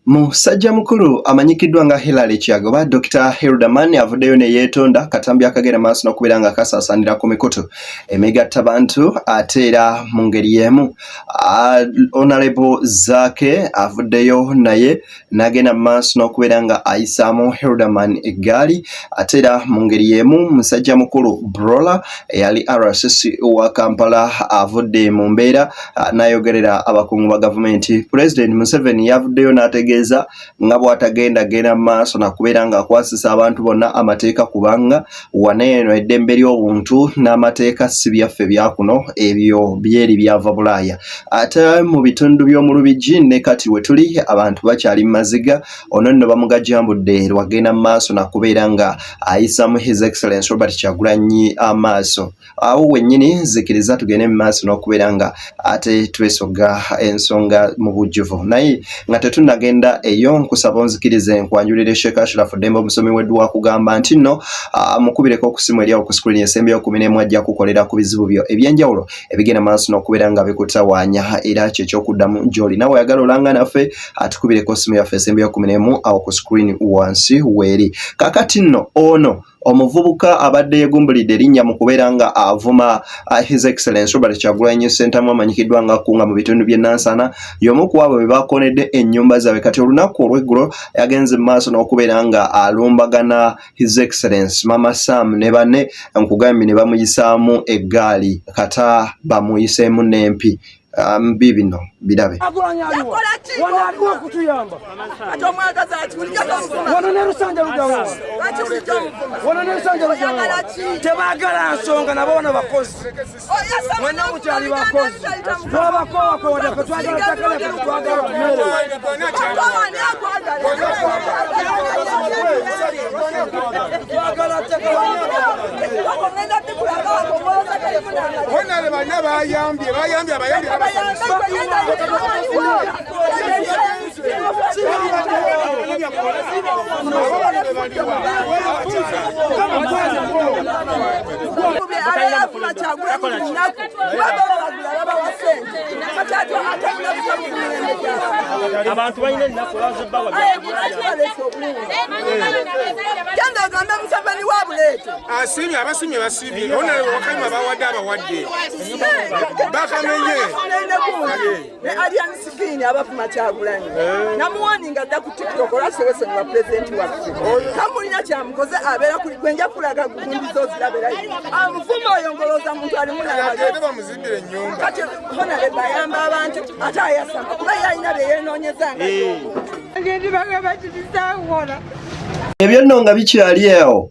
Musajja mukulu amanyikiddwa nga Hillary Kyagoba Dr. Hildaman avuddeyo ne yeetonda katambi akagera maaso n'okubeera nga kasaasaanira ku mikutu emigattabantu ate era mu ngeri y'emu Honorable Zaake avuddeyo naye n'agenda mu maaso n'okubeera nga ayisaamu Hildaman eggaali ate era mu ngeri y'emu musajja mukulu Brola eyali RCC wa Kampala avudde mu mbeera n'ayogerera abakungu ba gavumenti. President Museveni yavuddeyo n'ategeeza nga bw'atagenda genda maaso na kubeera nga akwasisa abantu bonna amateeka kubanga waneeno eddembe ly'obuntu n'amateeka si byaffe bya kuno ebyo byeri byava Bulaaya. Ate mu bitundu by'omu Lubigi ne kati we tuli abantu bakyali mu maziga ono nno bamugajjambudde lwagenda maaso na kubeera nga ayisamu His Excellency Robert Kyagulanyi amaaso. Awo wennyini zikiriza tugende mu maaso n'okubeera nga ate twesoga ensonga mu bujjuvu naye nga tetunnagenda eyo nkusaba onzikirize nkwanjulire Sheikh Ashraf Demba omusomi w'edduwa kugamba nti nno mukubireko okusimu eri awo ku screen esembeyo 11 ajja kukolera ku bizibu byo ebyenjawulo ebigenda maaso n'okubeera nga bikutawaanya era ky'ekyokuddamu gy'oli nawe oyagala olanga naffe atukubireko essimu yaffe esembeyo 11 awo ku screen wansi weeri. Kakati nno ono omuvubuka abadde yegumbulidde erinnya mu kubeera nga avuma His Excellency Robert Kyagulanyi Ssentamu amanyikiddwa nga kunga mu bitundu by'e Nansana y'omu ku abo be baakonedde ennyumba zaabwe. Kati olunaku olw'eggulo yagenze mu maaso n'okubeera nga alumbagana His Excellency Mama Sam ne banne nkugambye ne bamuyisaamu eggaali kata bamuyiseemu n'empi. Bibi no birabe tebagala nsonga nabona bakozi mwena mukyali bakozi twabakowakoda abantu balina ennaku lwazibawa genda ogambe Museveni wa buleete asimye abasimye basibye ona wakayima bawadde abawadde bakamenye ne Alian Sikini abafuma Kyagulanyi namuwani nga dda ku TikTok olasewese nga president waffe kamulina kyamukoze abeera kuli gwenja kulaga gundi zoziraberayo amufuma oyo ngoloza muntu alimu nagende bamuzimbire ennyumba kati honale bayamba abantu ate ayasama kuba yalina bye yeenoonyezanga ngendi bagamba kitisaawona ebyo nno nga bikyali awo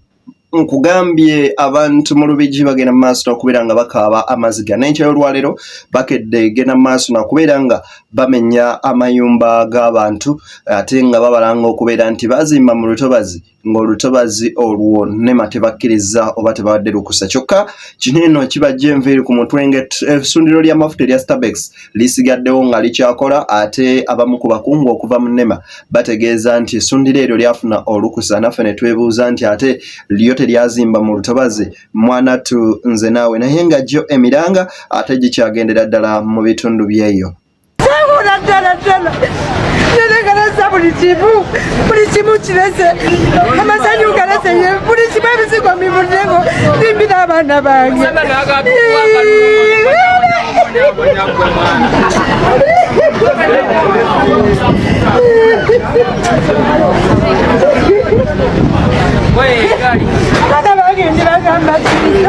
nkugambye abantu mu Lubigi bagenda mu maaso n'okubeera nga bakaaba amaziga n'enkya y'olwaleero bakedde genda mu maaso n'okubeera nga bamenya amayumba g'abantu ate nga babalanga okubeera nti bazimba mu lutobazi ng'olutobazi olwo nema tebakkiriza oba tebawadde lukusa kyokka kino eno kibajja enviiri ku mutwe ng'essundiro ly'amafuta erya Starbex lisigaddewo nga likyakola ate abamu ku bakungu okuva mu nema bategeeza nti essundiro eryo lyafuna olukusa naffe ne twebuuza nti ate lyo teryazimba mu lutobazi mwanatu nze naawe naye nga jjo emiranga ate gikyagendera ddala mu bitundu byeyo. Buli kimu kirese amasanyu galese buli kimu ebizigo mbivuddeko zimbira abaana bange abaana bange ndibagamba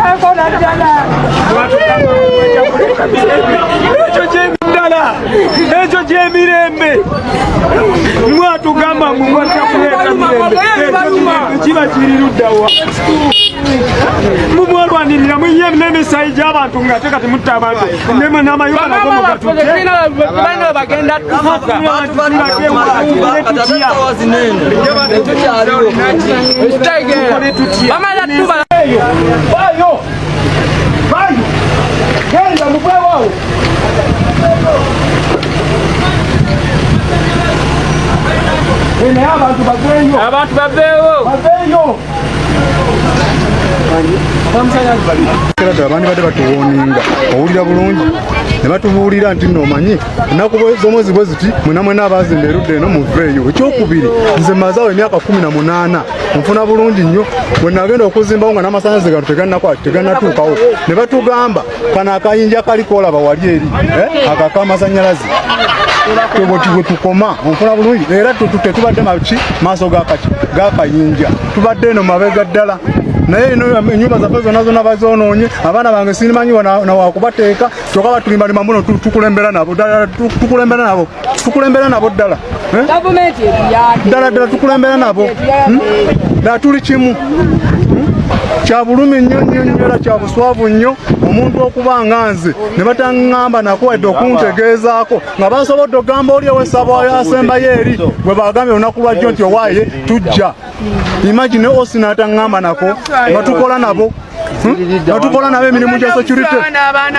akola ddala ekyo gyemirembe mwatugamba kiba kiri luddawa mumwalwanirira mwiye n'emisayi gy'abantu ng'ate kati mutta abantu n'amayumba nago mugatudde bagenda genda mugwewawo abantu baveeyo abandi badde batuwooninga owulira bulungi ne batubuulira nti nno omanyi ennaku z'omwezi bwe ziti mwena abazimba erudde eno muveeyo. Ekyokubiri nze mazaawo emyaka 18 nfuna bulungi nnyo bwe nagenda okuzimbawo nga n'amasannyalaze gano tegannatuukawo ne batugamba kano akayinja kaliko olaba wali eri akaka amasannyalaze bwe tukoma onfuna bulungi era tetubadde maaso g'akayinja tubadde eno mabega ddala naye ennyumba zaffe zonna bazoonoonye abaana bange sinimanyiwa nawakubateeka kyokka batulimbalima muno tukulembera nabo ddala ddala tukulembera nabo ddala tuli kimu kya bulumi nnyo era kya buswavu nnyo omuntu okuba nga nze ne bataŋŋamba nakuwadde okuntegeezaako nga basobodde okugamba oli ow'essaba asembayo eri bwe bagambye olunaku lwajjo nti owaaye tujja imagine osi n'ataŋŋamba nako nga tukola nabo emirimu gya security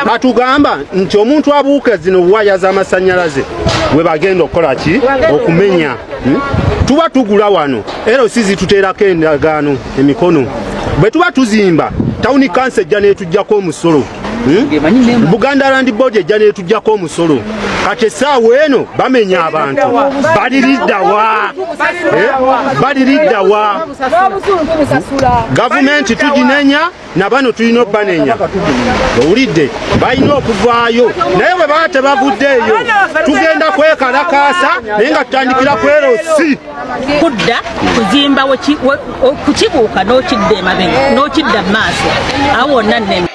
batugamba nti omuntu abuuka zino waya z'amasannyalaze bwe bagenda okukola ki okumenya tuba tugula wano era si zituteerako endagaano emikono bwe tuba tuzimba tawuni kansa ejja neetujjako omusolo Buganda Land Board ejja neetujjako omusolo kati essaawa eno bamenya abantu baliridda wa gavumenti tuginenya nabano tulina obbanenya owulidde balina okuvaayo naye bwe baba tebavuddeeyo tugenda kwekalakaasa naye nga tutandikira kwerosi kudda kuzimba kukibuuka n'okidda emabega n'okidda mu maaso awo wonna nneme.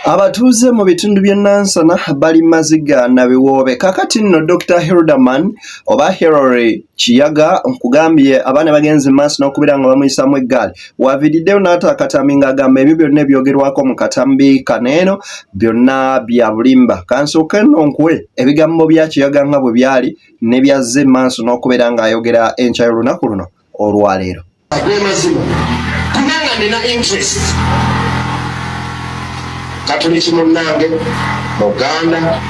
Abatuuze mu bitundu by'e Nansana bali maziga na biwoobe kakati nno Dr. Hilderman oba Hilary Kiyaga nkugambye abaana bagenzi maaso n'okubira nga bamuyisaamu eggaali waviriddeyo n'ata akatambi ng'agamba ebyo byonna ebyogerwako mu katambi kaneeno byonna bya bulimba. Kansooke nno nkuwe ebigambo bya Kiyaga nga bwe byali ne byazze maaso n'okubera ng'ayogera enkya y'olunaku luno olwaleero. Kubanga nina interest Katoliki munnange Muganda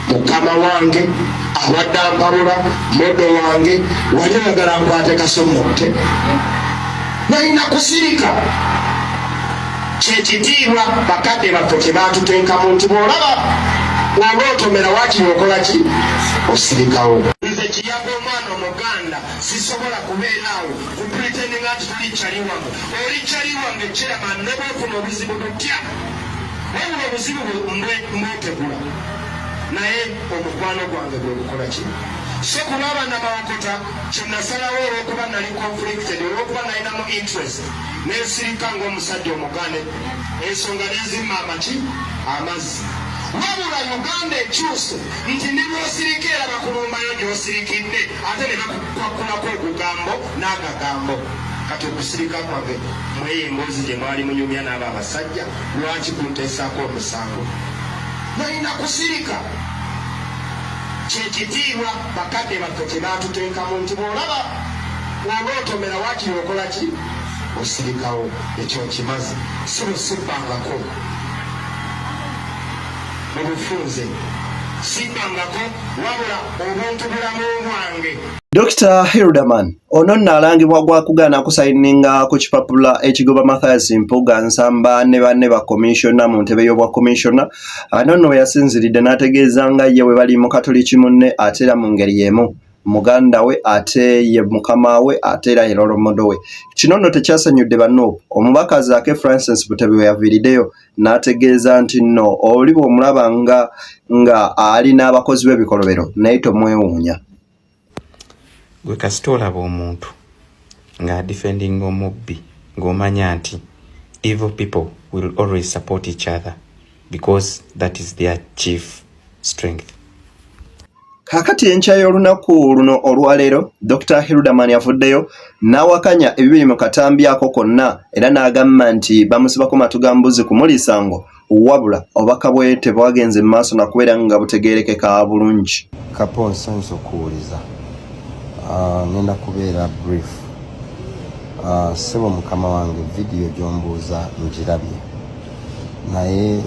mukama wange awadde ampabula modo wange wali oyagala nkwate kasomote nalina kusirika kyekitiibwa bakadde baffe kye baatuteekamu nti bw'olaba oba otomera wakiri okola ki osirikawo. Nze Kiyaga omwana Omuganda sisobola kubeeraawo kupulitendinga nti tuli kyali wange oli kyali wange chairman ne bwefuna obuzibu butya wabula obuzibu mwetegula naye omukwano gwange gwe bukola ki so kuba abannamawokota kyenasalawo olwokuba nali conflicted olwokuba nalinamu interest nesirika ng'omusajja omugande ensonga nezimma amaki amazzi wabula Uganda ekyuse nti nibwosirika era bakulumbayo gyosirikidde ate ne bakwakulako ogugambo n'agagambo kati okusirika kwange mweye emboozi gye mwali munyumya n'abo abasajja lwaki kunteesaako omusango nalina kusirika kyekitiibwa bakadde baffe kye baatuteekamu nti bw'olaba oba otomera wakiri okola ki osirikawo ekyo nkimazi si busibbangako mubufunze sibbangako wabula obuntu bulamu bwange. Dr. Hilderman ono nalangibwa gwa kugaana kusayininga ku kipapula ekigoba Mathias Mpuga Nsamba ne banne ba commissioner mu ntebe y'obwa commissioner anono yasinziridde n'ategeeza nga ye bwe bali mu Katoliki munne atera mu ngeri y'emu muganda we ate ye mukama we ate era yerolomodo we. Kino nno tekyasanyudde banno omubaka Zaake Francis Butebe we yaviiriddeyo n'ategeeza nti nno oli bw'omulaba nga ali n'abakozi b'ebikolobero naye tomwewuunya. Gwe kasita olaba omuntu ng'adefendinga omubbi ng'omanya nti evil people will always support each other because that is their chief strength. Kakati enkya y'olunaku luno olwaleero Dr. Hilderman yavuddeyo n'awakanya ebibiri mu katambi ako konna era n'agamba nti bamusibako matugambuzi ku mulisango wabula obubaka bwe tebwagenze mu maaso na kubeera nga butegeerekeka bulungi. Kapo nsanyusa okuwuliza ngenda kubeera brief. Sebo mukama wange video gyombuuza ngirabye naye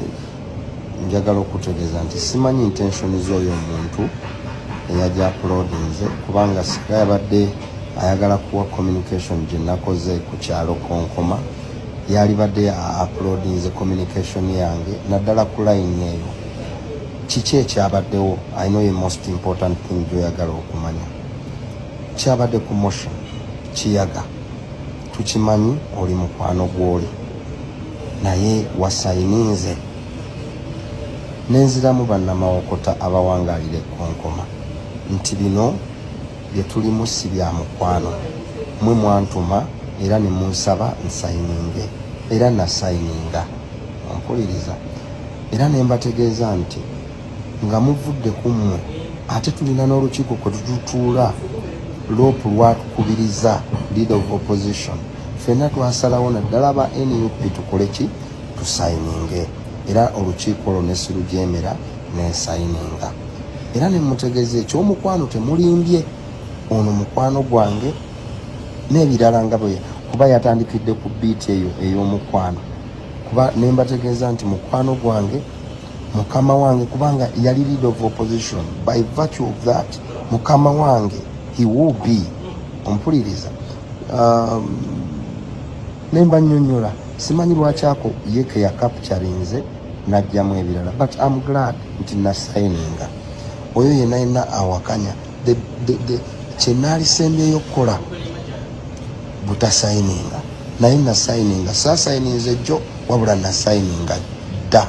njagala okutegeeza nti simanyi intention z'oyo omuntu eyajja uploadinze kubanga sika yabadde ayagala kuwa communication gye nakoze ku kyalo Konkoma yali badde uploadinze communication yange naddala ku line eyo kiki ekyabaddewo? I know the most important thing gyoyagala okumanya. Kyabadde ku motion kiyaga tukimanyi oli mukwano gw'oli naye wasayininze nenziramu bannamawokota abawangalire konkoma nti bino bye tulimu si bya mukwano mwe mwantuma era ne munsaba nsayininge era nasayininga ompuliriza era ne mbategeeza nti nga muvudde ku mmwe ate tulina n'olukiiko kwe tututuula lopu lwatukubiriza leader of opposition fenna twasalawo naddala aba NUP tukole ki tusayininge era olukiiko olwo ne sirujeemera nensayininga era ne mutegeeza ekyomukwano temulimbye ono mukwano gwange n'ebirala nga bwe kuba yatandikidde ku biiti eyo ey'omukwano kuba ne mbategeeza nti mukwano gwange mukama wange kubanga yali leader of opposition by virtue of that mukama wange he will be ompuliriza nemba nnyonnyola simanyi lwaki ako yeke ya capturinze najjamu ebirala but I'm glad nti nasayininga oyo yenna yenna awakanya kyenaalisembyeyo okukola butasayininga naye nasayininga saasayininze jjo wabula nasayininga dda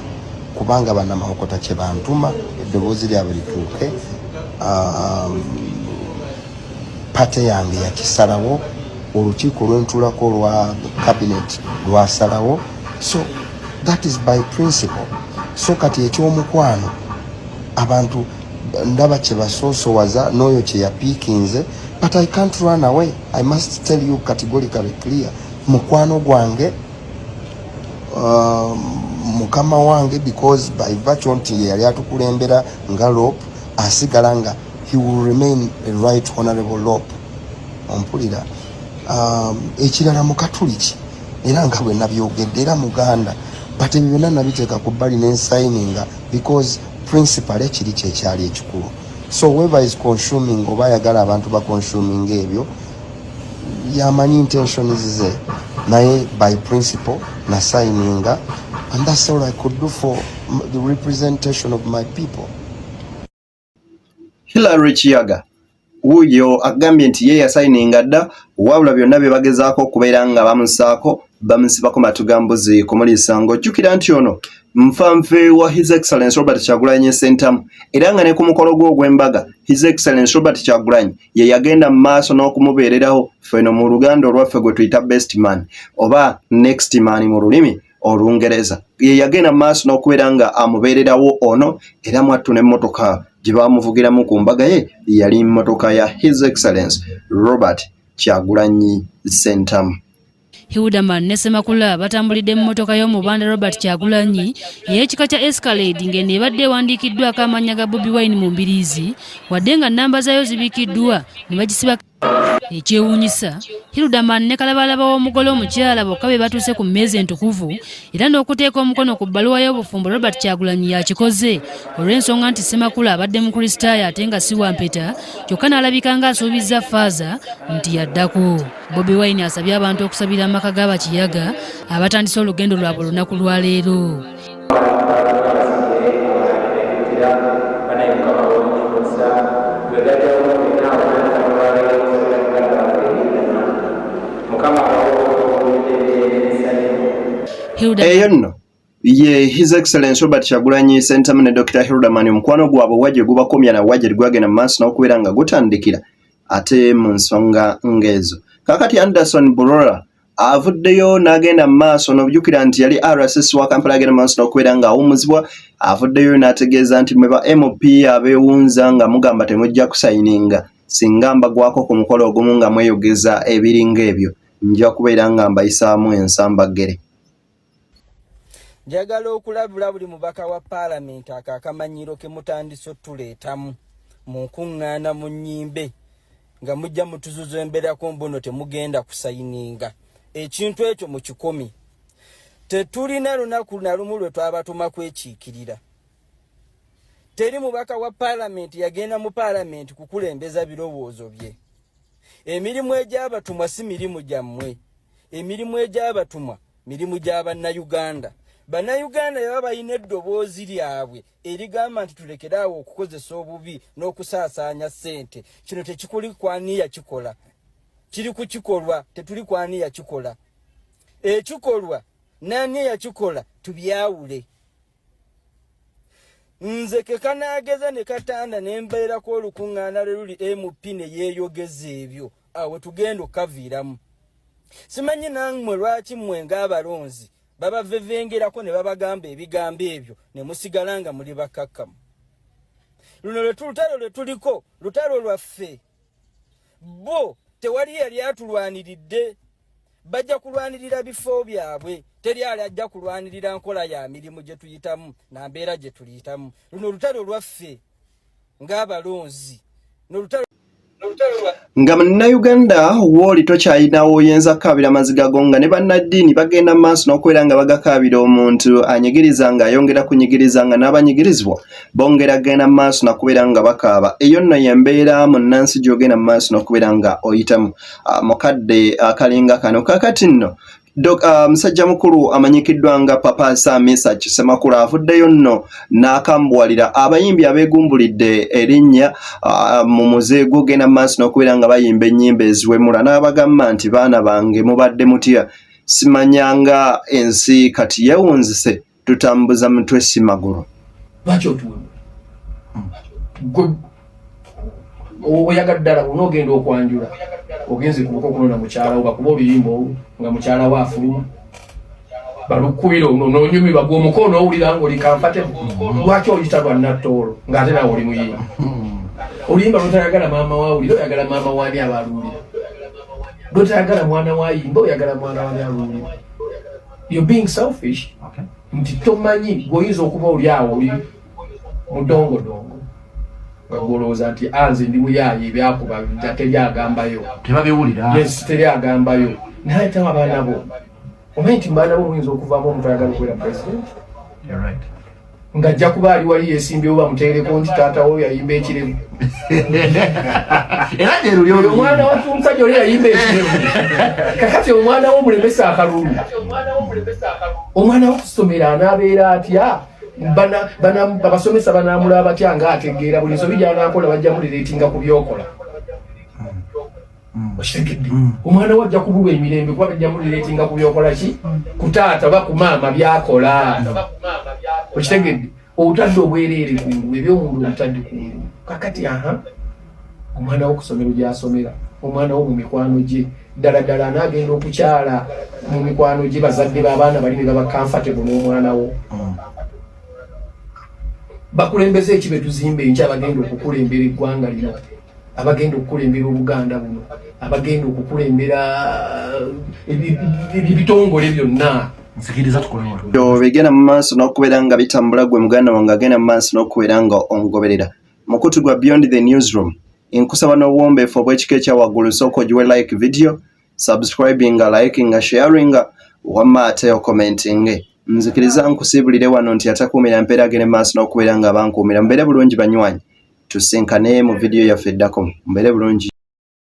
kubanga bannamawokota kye bantuma eddoboozi lyabwe lituuke pate yange yakisalawo olukiiko lwentuulako olwa cabinet lwasalawo so that is by principle so kati ekyomukwano abantu ndaba kye basoosowaza n'oyo kye yapiikinze but I can't run away. I must tell you categorically clear mukwano gwange mukama wange because by virtue nti yali atukulembera nga lope asigala nga he will remain a right honorable lope ompulira ekirala mukatuliki era nga bwe nabyogedde era muganda but ebyo byonna nabiteeka ku bbali n'ensayininga because principal ekiri kyekyali ekikulu so whoever is consuming oba ayagala abantu baconsuming ebyo yamanyi intentions ze naye by principle nasayininga and that's all I could do for the representation of my people. Hilary Kiyaga wuyo agambye nti ye yasayininga dda wabula byonna bye bagezaako okubeera nga bamusaako bamusibako matugambuzi kumuliisa ng'ojjukira nti ono nfanfe wa His Excellence Robert Kyagulanyi Ssentamu era nga ne ku mukolo gw'embaga His Excellence Robert Kyagulanyi ye yagenda mu maaso n'okumubeereraho feno mu luganda olwaffe gwe tuyita best man oba next man mu lulimi Olungereza ye yagenda mu maaso n'okubeera nga amubeererawo ono era mwattu n'emmotoka gye baamuvugiramu ku mbaga ye yali mmotoka ya His Excellence Robert Kyagulanyi Ssentamu. Hilderman ne Ssemakula batambulidde mu mmotoka y'omubanda Robert Kyagulanyi y'ekika kya Escalade ng'eno ebadde ewandiikiddwako amannya ga Bobi Wine mu mbiriizi wadde nga nnamba zaayo zibikiddwa ne bagisiba. Ekyewuunyisa Hilderman ne kalabalaba w'omugole omukyala bokka be batuuse ku mmeeza entukuvu era n'okuteeka omukono ku bbaluwa y'obufumbo Robert Kyagulanyi yakikoze olw'ensonga nti Ssemakula abadde mu Kristaayo ate nga si wampeta kyokka n'alabika ng'asuubizza Faaza nti yaddako. Bobi Wine asabye abantu okusabira amaka g'Abakiyaga abatandise olugendo lwabwe olunaku lwa leero. Eyo nno ye His Excellence Robert Kyagulanyi Ssentamu ne Dr. Hilderman omukwano gwabwe wajje gubakomya na wajje gwagenda mu maaso n'okubeera nga gutandikira ate mu nsonga ng'ezo. Kakati Anderson Burora avuddeyo n'agenda mu maaso n'obujjukira nti yali RSS wa Kampala agenda mu maaso n'okubeera nga awummuzibwa avuddeyo n'ategeeza nti mwe ba MP abeewunza nga mugamba temujja kusayininga singa mbagwako ku mukolo ogumu nga mweyogeza ebiringa ebyo nja kubeera nga mbayisaamu ensambagere. Njagala okulabula buli mubaka wa Parliament akakamanyiro ke mutandise tuleetamu mu nkuŋŋaana mu nnyimbe nga mujja mutuzuza embeerako mbuno temugenda kusayininga ekintu ekyo mu kikomi. Tetulina lunaku na lumu lwe twabatuma kwekiikirira. Teri mubaka wa Parliament yagenda mu Parliament kukulembeza birowoozo bye. Emirimu egy'abatumwa si mirimu gyammwe. Emirimu egy'abatumwa mirimu gy'Abannayuganda. Bannayuganda baba balina eddoboozi lyabwe erigamba nti tulekeraawo okukozesa obubi n'okusaasaanya ssente. Kino tekikuli kwaniya kikola. Kiri ku kikolwa, tetuli kwaniya kikola. Ekikolwa nani yakikola tubyawule. Nze kekanageza ne katanda nembeera ko olukuŋŋaana luli MP ne yeeyogeza ebyo awo tugenda okaviiramu. Simanyi nammwe lwaki mmwe ng'abalonzi babavevengerako ne babagamba ebigambo ebyo ne musigala nga muli bakakkamu. Luno lutalo lwe tuliko lutalo lwaffe. Bo tewali yali atulwaniridde. Bajja kulwanirira bifo byabwe. Teri ali ajja kulwanirira nkola ya mirimu gye tuyitamu na mbeera gye tuliyitamu. Luno lutalo lwaffe ng'abalonzi. Nga Munnayuganda wooli tokyalinawo oyenza kkaabira maziga go nga ne bannaddiini bagenda mu maaso n'okubeera nga bagakaabira omuntu anyigiriza nga ayongera kunyigiriza nga n'abanyigirizibwa bongera genda mu maaso n'okubeera nga bakaaba. Eyo nno y'embeera munnansi gy'ogenda mu maaso n'okubeera nga oyitamu. Mukadde akalinga kano kaakati nno musajja mukulu amanyikiddwa nga Papa Samisa Kisemakula avuddeyo nno n'akambuwalira abayimbi abeegumbulidde erinnya mu muze gugenda mu maaso n'okubeera nga bayimba ennyimba eziwemula n'abagamba nti baana bange mubadde mutya simanyanga ensi kati yeewunzise tutambuza mutwe si magulu. Lwaki otuwemula? Oyagadde ddala onoogenda okwanjula ogenze kubuka okunona mukyala obakuba oluyimba nga mukyala we afuluma balukubira nonyumirwa gw'omukono owulira ng'oli comfortable. Lwaki oyita lwa nattoolo ng'ate nawe oli muyimba? Oluyimba lwotayagala maama wawulira oyagala maama waani abaaluwulira. Lwotayagala mwana wayimba oyagala mwana waani aluwulira. You're being selfish. Nti tomanyi gwoyinza okuba oli awo oli mudongodongo nga gwolowooza nti anze ndi muyaaye ebyakuba teri agambayo. Tebabiwulira. Yes, teri agambayo. Naye tawa abaana bo. Omanyi nti baana bo oyinza okuvaamu omuntu ayagala okubeera president. You're right. Ng'ajja kuba ali wali yeesimbyewo bamuteereko nti taata wo yayimba ekiremu. Era leero ly'oli omwana omusajja oli yayimba ekiremu. Kakati omwana wo mulemesa akalulu. Omwana wo kusomera anaabeera atya? Abasomesa banaamulaba batya ng'ategeera buli nsobi gy'anaakola bajja mulireetinga ku byokola. Okitegedde? Omwana we ajja kubulwa emirembe kuba bajja mulireetinga ku byokola ki? Ku taata oba ku maama byakola. Okitegedde? Obutadde obwereere kungulu ebyomundu obutadde kungulu. Kakati omwana wo kusomero gy'asomera, omwana wo mu mikwano gye ddala ddala anaagenda okukyala mu mikwano gye bazadde b'abaana bali ne baba comfortable n'omwana wo. Bakulembeze ekibe tuzimbe enkya abagenda okukulembera eggwanga lino, abagenda okukulembera Obuganda buno, abagenda okukulembera ebitongole byonna. Nsikiriza tukola bigenda mu maaso n'okubeera nga bitambula gwe muganda wange agenda mu maaso n'okubeera nga ongoberera. Mukutu gwa Beyond the Newsroom nkusaba n'obuwombeefu obw'ekika ekya waggulu sooka ogiwe like video, subscribinga, likinga, sharinga wamma ate okomentinge. Nzikiriza nkusiibulire wano nti atakuumira mpeera agende maaso n'okubeera nga bankuumira. Mbeere bulungi banywanyi, tusinkane mu video yaffe eddako. Mbeere bulungi.